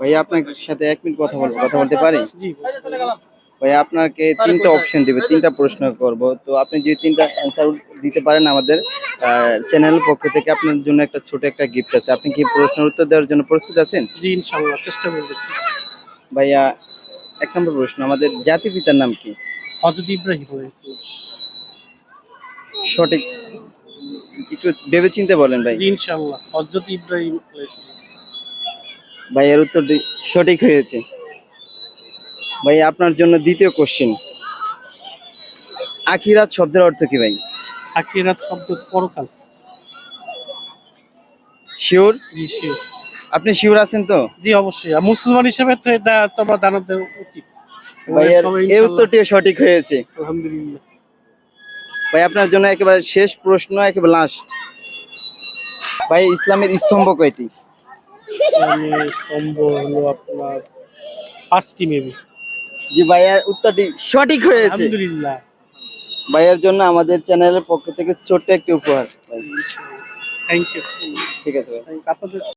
ভাইয়া আপনার সাথে 1 মিনিট কথা বলবো, কথা বলতে পারি? জি ভাইয়া আপনাকে 3টা অপশন দিবে, 3টা প্রশ্ন করব। তো আপনি যদি 3টা অ্যান্সার দিতে পারেন আমাদের চ্যানেলের পক্ষ থেকে আপনার জন্য একটা ছোট একটা গিফট আছে। আপনি কি প্রশ্নের উত্তর দেওয়ার জন্য প্রস্তুত আছেন? জি ইনশাআল্লাহ চেষ্টা করব। ভাইয়া 1 নম্বর প্রশ্ন, আমাদের জাতির পিতার নাম কি? হযরত ইব্রাহিম আলাইহিস। সঠিক, একটু ভেবে চিন্তে বলেন ভাই। জি ইনশাআল্লাহ হযরত ইব্রাহিম আলাইহিস। ভাইয়ের উত্তরটি সঠিক হয়েছে। ভাই আপনার জন্য দ্বিতীয় কোশ্চেন, আখিরাত শব্দের অর্থ কি ভাই? আখিরাত শব্দ পরকাল। শিওর? জি শিওর। আপনি শিওর আছেন তো? জি অবশ্যই। আর মুসলমান হিসেবে তো এটা তোমার জানা দেওয়া উচিত। ভাইয়ের সবাই এই ইনশাআল্লাহ উত্তরটিও সঠিক হয়েছে। আলহামদুলিল্লাহ। ভাই আপনার জন্য একেবারে শেষ প্রশ্ন, একেবারে লাস্ট। ভাই ইসলামের স্তম্ভ কয়টি? ইসলামের স্তম্ভ হলো আপনার 5টি মেবি। জি ভাইয়ের উত্তরটি সঠিক হয়েছে। আলহামদুলিল্লাহ। ভাইয়ের জন্য আমাদের চ্যানেলের পক্ষ থেকে ছোট্ট একটি উপহার। Thank you. ঠিক আছে ভাই। আপনাদের